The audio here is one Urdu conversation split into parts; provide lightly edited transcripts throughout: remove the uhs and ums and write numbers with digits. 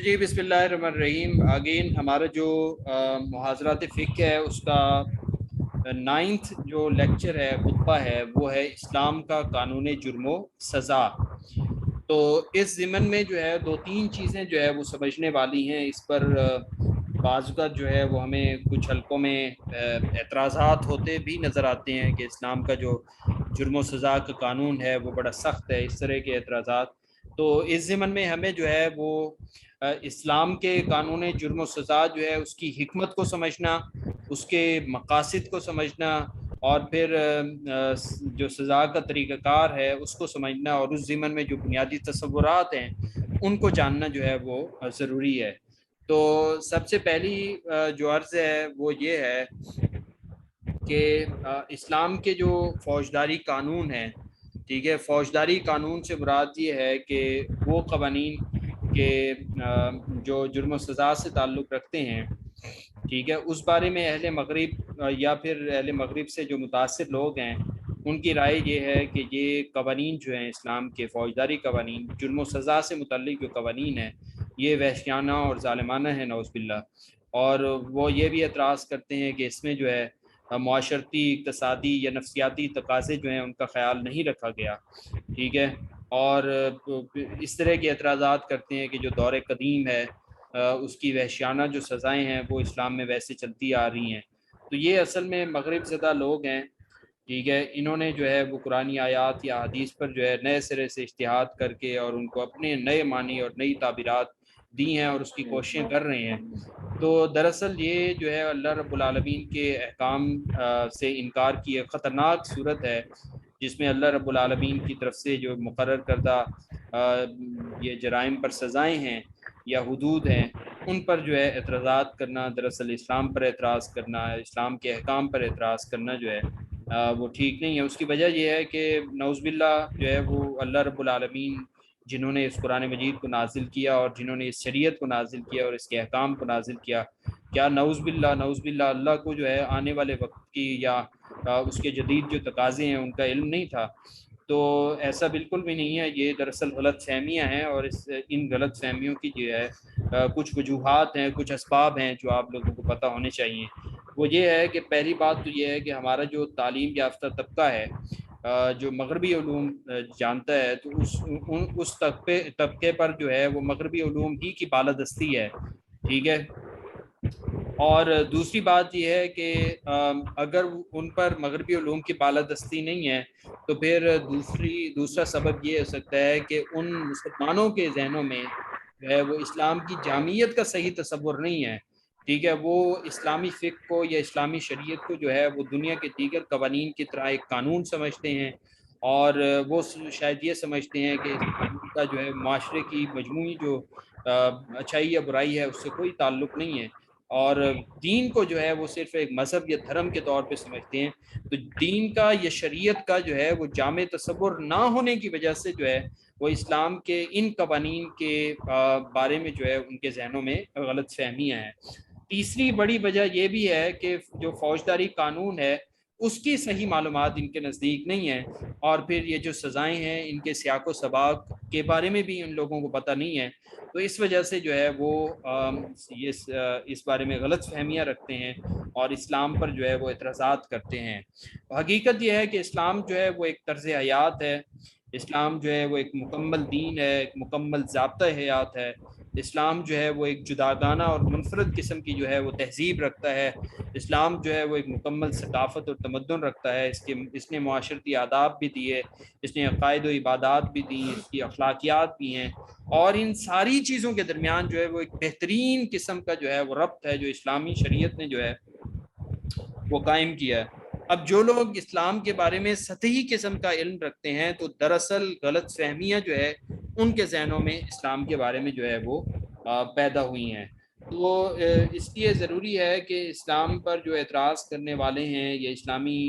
جی بسم اللہ الرحمن الرحیم۔ اگین ہمارا جو محاضرات فقہ ہے اس کا 9th جو لیکچر ہے، خطبہ ہے، وہ ہے اسلام کا قانون جرم و سزا۔ تو اس ضمن میں جو ہے دو تین چیزیں جو ہے وہ سمجھنے والی ہیں۔ اس پر بعض کا جو ہے وہ ہمیں کچھ حلقوں میں اعتراضات ہوتے بھی نظر آتے ہیں کہ اسلام کا جو جرم و سزا کا قانون ہے وہ بڑا سخت ہے، اس طرح کے اعتراضات۔ تو اس ضمن میں ہمیں جو ہے وہ اسلام کے قانون جرم و سزا جو ہے اس کی حکمت کو سمجھنا، اس کے مقاصد کو سمجھنا، اور پھر جو سزا کا طریقہ کار ہے اس کو سمجھنا، اور اس ضمن میں جو بنیادی تصورات ہیں ان کو جاننا جو ہے وہ ضروری ہے۔ تو سب سے پہلی جو عرض ہے وہ یہ ہے کہ اسلام کے جو فوجداری قانون ہیں، ٹھیک ہے، فوجداری قانون سے مراد یہ ہے کہ وہ قوانین کہ جو جرم و سزا سے تعلق رکھتے ہیں، ٹھیک ہے، اس بارے میں اہل مغرب یا پھر اہل مغرب سے جو متاثر لوگ ہیں ان کی رائے یہ ہے کہ یہ قوانین جو ہیں اسلام کے فوجداری قوانین، جرم و سزا سے متعلق جو قوانین ہیں، یہ وحشیانہ اور ظالمانہ ہیں، نعوذ باللہ۔ اور وہ یہ بھی اعتراض کرتے ہیں کہ اس میں جو ہے معاشرتی، اقتصادی یا نفسیاتی تقاضے جو ہیں ان کا خیال نہیں رکھا گیا، ٹھیک ہے۔ اور اس طرح کے اعتراضات کرتے ہیں کہ جو دور قدیم ہے اس کی وحشیانہ جو سزائیں ہیں وہ اسلام میں ویسے چلتی آ رہی ہیں۔ تو یہ اصل میں مغرب زدہ لوگ ہیں، ٹھیک ہے، انہوں نے جو ہے وہ قرآنی آیات یا حدیث پر جو ہے نئے سرے سے اجتہاد کر کے اور ان کو اپنے نئے معنی اور نئی تعبیرات دی ہیں اور اس کی کوششیں کر رہے ہیں۔ تو دراصل یہ جو ہے اللہ رب العالمین کے احکام سے انکار کی ایک خطرناک صورت ہے، جس میں اللہ رب العالمین کی طرف سے جو مقرر کردہ یہ جرائم پر سزائیں ہیں یا حدود ہیں ان پر جو ہے اعتراضات کرنا، دراصل اسلام پر اعتراض کرنا، اسلام کے احکام پر اعتراض کرنا جو ہے وہ ٹھیک نہیں ہے۔ اس کی وجہ یہ ہے کہ نعوذ باللہ جو ہے وہ اللہ رب العالمین جنہوں نے اس قرآن مجید کو نازل کیا اور جنہوں نے اس شریعت کو نازل کیا اور اس کے احکام کو نازل کیا، کیا نعوذ باللہ اللہ کو جو ہے آنے والے وقت کی یا اس کے جدید جو تقاضے ہیں ان کا علم نہیں تھا؟ تو ایسا بالکل بھی نہیں ہے، یہ دراصل غلط فہمیاں ہیں، اور ان غلط فہمیوں کی جو ہے کچھ وجوہات ہیں، کچھ اسباب ہیں جو آپ لوگوں کو پتہ ہونے چاہیے۔ وہ یہ ہے کہ پہلی بات تو یہ ہے کہ ہمارا جو تعلیم یافتہ طبقہ ہے جو مغربی علوم جانتا ہے، تو اس طبقے پر جو ہے وہ مغربی علوم ہی کی بالادستی ہے، ٹھیک ہے۔ اور دوسری بات یہ ہے کہ اگر ان پر مغربی علوم کی بالادستی نہیں ہے تو پھر دوسرا سبب یہ ہو سکتا ہے کہ ان مسلمانوں کے ذہنوں میں جو ہے وہ اسلام کی جامعیت کا صحیح تصور نہیں ہے، ٹھیک ہے۔ وہ اسلامی فقہ کو یا اسلامی شریعت کو جو ہے وہ دنیا کے دیگر قوانین کی طرح ایک قانون سمجھتے ہیں، اور وہ شاید یہ سمجھتے ہیں کہ اس قانون کا جو ہے معاشرے کی مجموعی جو اچھائی یا برائی ہے اس سے کوئی تعلق نہیں ہے، اور دین کو جو ہے وہ صرف ایک مذہب یا دھرم کے طور پہ سمجھتے ہیں۔ تو دین کا یا شریعت کا جو ہے وہ جامع تصور نہ ہونے کی وجہ سے جو ہے وہ اسلام کے ان قوانین کے بارے میں جو ہے ان کے ذہنوں میں غلط فہمیاں ہیں۔ تیسری بڑی وجہ یہ بھی ہے کہ جو فوجداری قانون ہے اس کی صحیح معلومات ان کے نزدیک نہیں ہے، اور پھر یہ جو سزائیں ہیں ان کے سیاق و سباق کے بارے میں بھی ان لوگوں کو پتہ نہیں ہے۔ تو اس وجہ سے جو ہے وہ اس بارے میں غلط فہمیاں رکھتے ہیں اور اسلام پر جو ہے وہ اعتراضات کرتے ہیں۔ حقیقت یہ ہے کہ اسلام جو ہے وہ ایک طرز حیات ہے، اسلام جو ہے وہ ایک مکمل دین ہے، ایک مکمل ضابطہ حیات ہے۔ اسلام جو ہے وہ ایک جداگانہ اور منفرد قسم کی جو ہے وہ تہذیب رکھتا ہے۔ اسلام جو ہے وہ ایک مکمل ثقافت اور تمدن رکھتا ہے، اس نے معاشرتی آداب بھی دیے، اس نے عقائد و عبادات بھی دی، اس کی اخلاقیات بھی ہیں، اور ان ساری چیزوں کے درمیان جو ہے وہ ایک بہترین قسم کا جو ہے وہ ربط ہے جو اسلامی شریعت نے جو ہے وہ قائم کیا ہے۔ اب جو لوگ اسلام کے بارے میں سطحی قسم کا علم رکھتے ہیں تو دراصل غلط فہمیاں جو ہے ان کے ذہنوں میں اسلام کے بارے میں جو ہے وہ پیدا ہوئی ہیں۔ تو اس لیے ضروری ہے کہ اسلام پر جو اعتراض کرنے والے ہیں یا اسلامی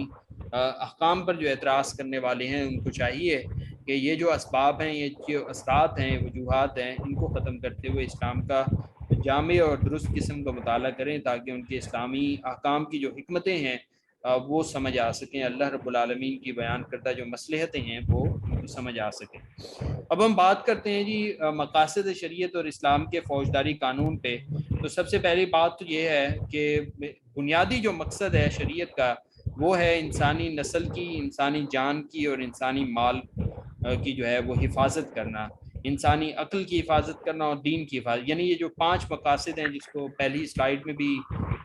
احکام پر جو اعتراض کرنے والے ہیں ان کو چاہیے کہ یہ جو اسباب ہیں، یہ جو اثرات ہیں، وجوہات ہیں، ان کو ختم کرتے ہوئے اسلام کا جامع اور درست قسم کا مطالعہ کریں، تاکہ ان کے اسلامی احکام کی جو حکمتیں ہیں وہ سمجھ آ سکیں، اللہ رب العالمین کی بیان کردہ جو مصلحتیں ہیں وہ سمجھ آ سکیں۔ اب ہم بات کرتے ہیں جی مقاصد شریعت اور اسلام کے فوجداری قانون پہ۔ تو سب سے پہلی بات تو یہ ہے کہ بنیادی جو مقصد ہے شریعت کا وہ ہے انسانی نسل کی، انسانی جان کی اور انسانی مال کی جو ہے وہ حفاظت کرنا، انسانی عقل کی حفاظت کرنا اور دین کی حفاظت، یعنی یہ جو 5 مقاصد ہیں جس کو پہلی سلائیڈ میں بھی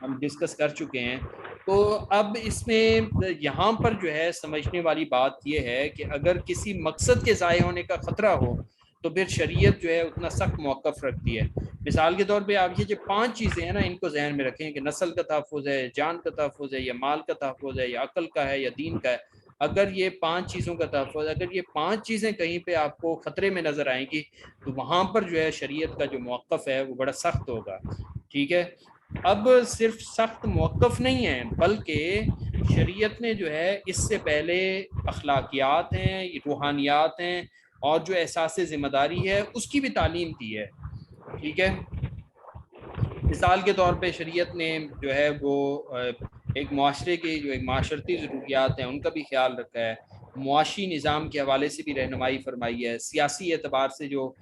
ہم ڈسکس کر چکے ہیں۔ تو اب اس میں یہاں پر جو ہے سمجھنے والی بات یہ ہے کہ اگر کسی مقصد کے ضائع ہونے کا خطرہ ہو تو پھر شریعت جو ہے اتنا سخت موقف رکھتی ہے۔ مثال کے طور پہ آپ یہ جو 5 چیزیں ہیں نا ان کو ذہن میں رکھیں کہ نسل کا تحفظ ہے، جان کا تحفظ ہے، یا مال کا تحفظ ہے، یا عقل کا ہے، یا دین کا ہے۔ اگر یہ 5 چیزوں کا تحفظ، اگر یہ 5 چیزیں کہیں پہ آپ کو خطرے میں نظر آئیں گی تو وہاں پر جو ہے شریعت کا جو موقف ہے وہ بڑا سخت ہوگا، ٹھیک ہے۔ اب صرف سخت موقف نہیں ہے بلکہ شریعت نے جو ہے اس سے پہلے اخلاقیات ہیں، روحانیات ہیں، اور جو احساس ذمہ داری ہے اس کی بھی تعلیم دی ہے، ٹھیک ہے۔ مثال کے طور پہ شریعت نے جو ہے وہ ایک معاشرے کی جو ایک معاشرتی ضروریات ہیں ان کا بھی خیال رکھا ہے، معاشی نظام کے حوالے سے بھی رہنمائی فرمائی ہے، سیاسی اعتبار سے جو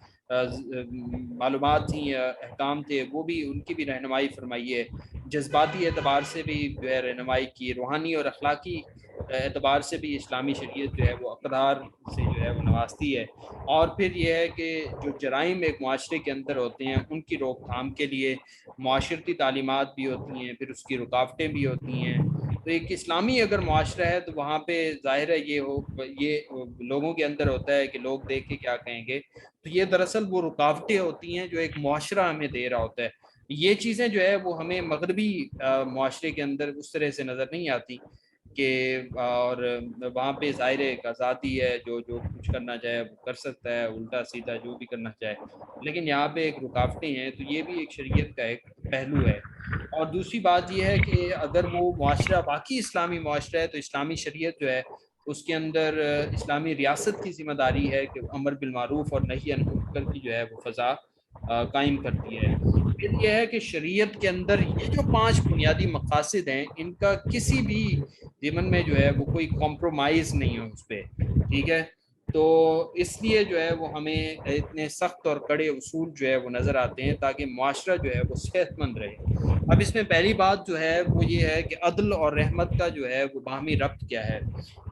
معلومات تھیں، احکام تھے، وہ بھی ان کی بھی رہنمائی فرمائی ہے، جذباتی اعتبار سے بھی جو ہے رہنمائی کی، روحانی اور اخلاقی اعتبار سے بھی اسلامی شریعت جو ہے وہ اقدار سے جو ہے وہ نوازتی ہے۔ اور پھر یہ ہے کہ جو جرائم ایک معاشرے کے اندر ہوتے ہیں ان کی روک تھام کے لیے معاشرتی تعلیمات بھی ہوتی ہیں، پھر اس کی رکاوٹیں بھی ہوتی ہیں۔ تو ایک اسلامی اگر معاشرہ ہے تو وہاں پہ ظاہر ہے یہ لوگوں کے اندر ہوتا ہے کہ لوگ دیکھ کے کیا کہیں گے، تو یہ دراصل وہ رکاوٹیں ہوتی ہیں جو ایک معاشرہ ہمیں دے رہا ہوتا ہے۔ یہ چیزیں جو ہے وہ ہمیں مغربی معاشرے کے اندر اس طرح سے نظر نہیں آتی کہ اور وہاں پہ ظاہر ایک آزادی ہے، جو کچھ کرنا چاہے وہ کر سکتا ہے، الٹا سیدھا جو بھی کرنا چاہے، لیکن یہاں پہ ایک رکاوٹیں ہیں، تو یہ بھی ایک شریعت کا ایک پہلو ہے۔ اور دوسری بات یہ ہے کہ اگر وہ معاشرہ واقعی اسلامی معاشرہ ہے تو اسلامی شریعت جو ہے اس کے اندر اسلامی ریاست کی ذمہ داری ہے کہ امر بالمعروف اور نہی عن المنکر کی جو ہے وہ فضا قائم کرتی ہے۔ پھر یہ ہے کہ شریعت کے اندر یہ جو 5 بنیادی مقاصد ہیں ان کا کسی بھی ضمن میں جو ہے وہ کوئی کمپرومائز نہیں ہے اس پہ، ٹھیک ہے۔ تو اس لیے جو ہے وہ ہمیں اتنے سخت اور کڑے اصول جو ہے وہ نظر آتے ہیں تاکہ معاشرہ جو ہے وہ صحت مند رہے۔ اب اس میں پہلی بات جو ہے وہ یہ ہے کہ عدل اور رحمت کا جو ہے وہ باہمی ربط کیا ہے،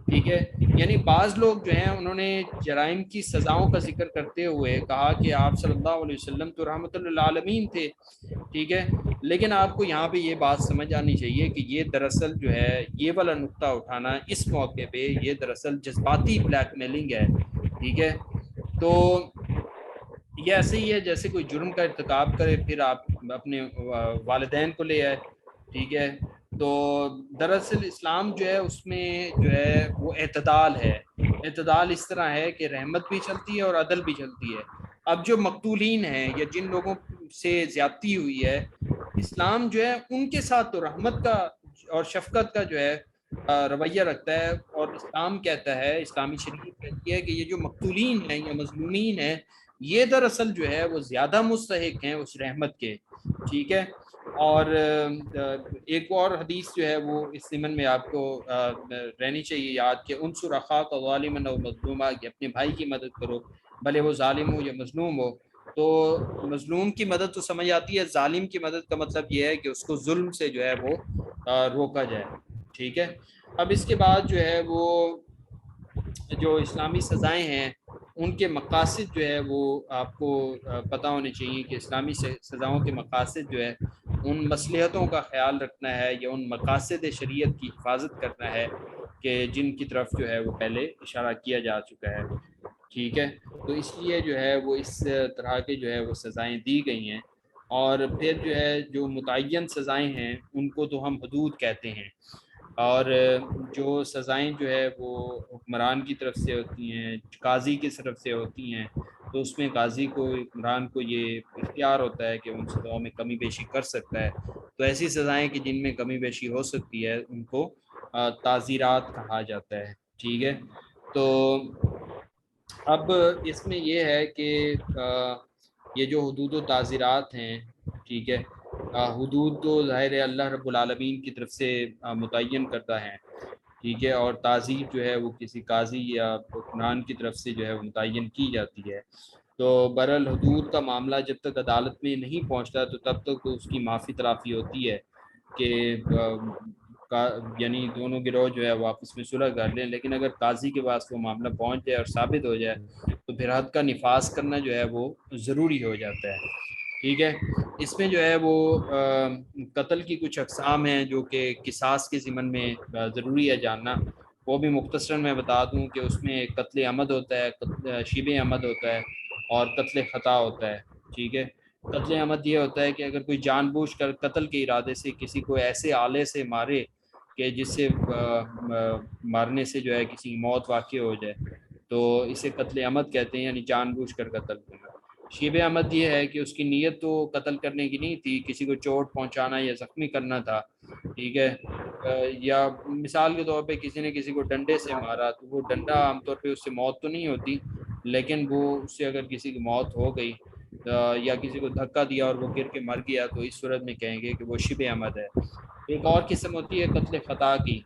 ٹھیک ہے۔ یعنی بعض لوگ جو ہیں انہوں نے جرائم کی سزاؤں کا ذکر کرتے ہوئے کہا کہ آپ صلی اللہ علیہ وسلم تو رحمت للعالمین تھے، ٹھیک ہے، لیکن آپ کو یہاں پہ یہ بات سمجھ آنی چاہیے کہ یہ دراصل جو ہے یہ والا نقطہ اٹھانا اس موقع پہ یہ دراصل جذباتی بلیک میلنگ ہے، ٹھیک ہے۔ تو یہ ایسے ہی ہے جیسے کوئی جرم کا ارتکاب کرے پھر آپ اپنے والدین کو لے آئے، ٹھیک ہے۔ تو دراصل اسلام جو ہے اس میں جو ہے وہ اعتدال ہے، اعتدال اس طرح ہے کہ رحمت بھی چلتی ہے اور عدل بھی چلتی ہے۔ اب جو مقتولین ہیں یا جن لوگوں سے زیادتی ہوئی ہے، اسلام جو ہے ان کے ساتھ تو رحمت کا اور شفقت کا جو ہے رویہ رکھتا ہے، اور اسلام کہتا ہے، اسلامی شریعت کہتی ہے کہ یہ جو مقتولین ہیں یا مظلومین ہیں یہ دراصل جو ہے وہ زیادہ مستحق ہیں اس رحمت کے، ٹھیک ہے۔ اور ایک اور حدیث جو ہے وہ اس ضمن میں آپ کو رہنی چاہیے یاد کہ انصر اخاک ظالما او مظلوما، کہ اپنے بھائی کی مدد کرو بھلے وہ ظالم ہو یا مظلوم ہو۔ تو مظلوم کی مدد تو سمجھ آتی ہے، ظالم کی مدد کا مطلب یہ ہے کہ اس کو ظلم سے جو ہے وہ روکا جائے، ٹھیک ہے۔ اب اس کے بعد جو ہے وہ جو اسلامی سزائیں ہیں ان کے مقاصد جو ہے وہ آپ کو پتہ ہونے چاہیے کہ اسلامی سزاؤں کے مقاصد جو ہے ان مصلحتوں کا خیال رکھنا ہے یا ان مقاصد شریعت کی حفاظت کرنا ہے کہ جن کی طرف جو ہے وہ پہلے اشارہ کیا جا چکا ہے، ٹھیک ہے۔ تو اس لیے جو ہے وہ اس طرح کے جو ہے وہ سزائیں دی گئی ہیں۔ اور پھر جو ہے جو متعین سزائیں ہیں ان کو تو ہم حدود کہتے ہیں، اور جو سزائیں جو ہے وہ حکمران کی طرف سے ہوتی ہیں، قاضی کی طرف سے ہوتی ہیں، تو اس میں قاضی کو حکمران کو یہ اختیار ہوتا ہے کہ ان سزاؤں میں کمی بیشی کر سکتا ہے۔ تو ایسی سزائیں کہ جن میں کمی بیشی ہو سکتی ہے ان کو تعزیرات کہا جاتا ہے، ٹھیک ہے۔ تو اب اس میں یہ ہے کہ یہ جو حدود و تعزیرات ہیں، ٹھیک ہے، حدود تو ظاہر ہے اللہ رب العالمین کی طرف سے متعین کردہ ہیں، ٹھیک ہے، اور تعزیر جو ہے وہ کسی قاضی یا حکمران کی طرف سے جو ہے وہ متعین کی جاتی ہے۔ تو برال حدود کا معاملہ جب تک عدالت میں نہیں پہنچتا تو تب تک تو اس کی معافی تلافی ہوتی ہے کہ یعنی دونوں گروہ جو ہے وہ آپس میں صلح کر لیں، لیکن اگر قاضی کے پاس وہ معاملہ پہنچ جائے اور ثابت ہو جائے تو پھر حد کا نفاذ کرنا جو ہے وہ ضروری ہو جاتا ہے، ٹھیک ہے۔ اس میں جو ہے وہ قتل کی کچھ اقسام ہیں جو کہ قصاص کے ضمن میں ضروری ہے جاننا، وہ بھی مختصراً میں بتا دوں کہ اس میں قتل عمد ہوتا ہے، شبہ عمد ہوتا ہے، اور قتل خطا ہوتا ہے، ٹھیک ہے۔ قتل عمد یہ ہوتا ہے کہ اگر کوئی جان بوجھ کر قتل کے ارادے سے کسی کو ایسے آلے سے مارے کہ جس سے مارنے سے جو ہے کسی کی موت واقع ہو جائے تو اسے قتل عمد کہتے ہیں، یعنی جان بوجھ کر قتل کرنا۔ شیب عمد یہ ہے کہ اس کی نیت تو قتل کرنے کی نہیں تھی، کسی کو چوٹ پہنچانا یا زخمی کرنا تھا، ٹھیک ہے، یا مثال کے طور پہ کسی نے کسی کو ڈنڈے سے مارا تو وہ ڈنڈا عام طور پہ اس سے موت تو نہیں ہوتی، لیکن وہ اس سے اگر کسی کی موت ہو گئی یا کسی کو دھکا دیا اور وہ گر کے مر گیا تو اس صورت میں کہیں گے کہ وہ شبہ عمد ہے۔ ایک اور قسم ہوتی ہے قتل خطا کی،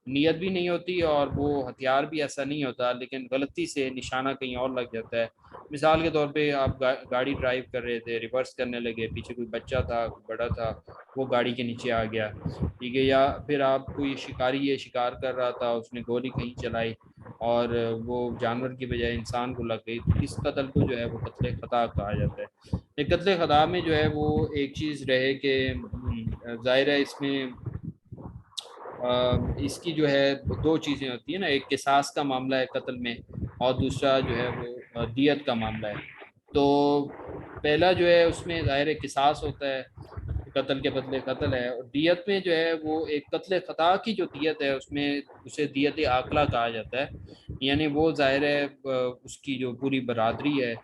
نیت بھی نہیں ہوتی اور وہ ہتھیار بھی ایسا نہیں ہوتا لیکن غلطی سے نشانہ کہیں اور لگ جاتا ہے، مثال کے طور پہ آپ گاڑی ڈرائیو کر رہے تھے، ریورس کرنے لگے، پیچھے کوئی بچہ تھا، کوئی بڑا تھا، وہ گاڑی کے نیچے آ گیا، ٹھیک ہے، یا پھر آپ کوئی شکاری ہے شکار کر رہا تھا، اس نے گولی کہیں چلائی اور وہ جانور کی بجائے انسان کو لگ گئی، تو اس قتل کو جو ہے وہ قتل خطا کہا جاتا ہے۔ ایک قتل خطا میں جو ہے وہ ایک چیز رہے کہ ظاہر ہے اس میں اس کی جو ہے دو چیزیں ہوتی ہیں نا، ایک قصاص کا معاملہ ہے قتل میں اور دوسرا جو ہے وہ دیت کا معاملہ ہے۔ تو پہلا جو ہے اس میں ظاہر قصاص ہوتا ہے، قتل کے بدلے قتل ہے، اور دیت میں جو ہے وہ ایک قتل خطا کی جو دیت ہے اس میں اسے دیت عاقلہ کہا جاتا ہے، یعنی وہ ظاہر ہے اس کی جو پوری برادری ہے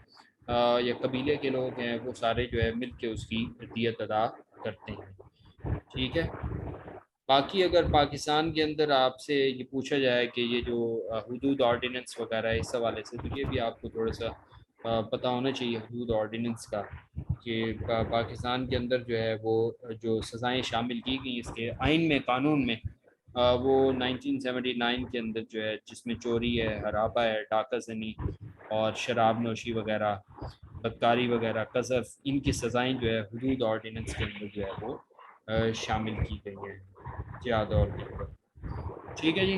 یا قبیلے کے لوگ ہیں وہ سارے جو ہے مل کے اس کی دیت ادا کرتے ہیں، ٹھیک ہے۔ باقی اگر پاکستان کے اندر آپ سے یہ پوچھا جائے کہ یہ جو حدود آرڈیننس وغیرہ ہے اس حوالے سے، تو یہ بھی آپ کو تھوڑا سا پتہ ہونا چاہیے حدود آرڈیننس کا، کہ پاکستان کے اندر جو ہے وہ جو سزائیں شامل کی گئی اس کے آئین میں، قانون میں، وہ 1979 کے اندر جو ہے جس میں چوری ہے، ہرابہ ہے، ڈاکہ زنی اور شراب نوشی وغیرہ، بدکاری وغیرہ، قذف، ان کی سزائیں جو ہے حدود آرڈیننس کے اندر جو ہے وہ شامل کی گئی ہیں، زیادہ اور کے اوپر، ٹھیک ہے جی۔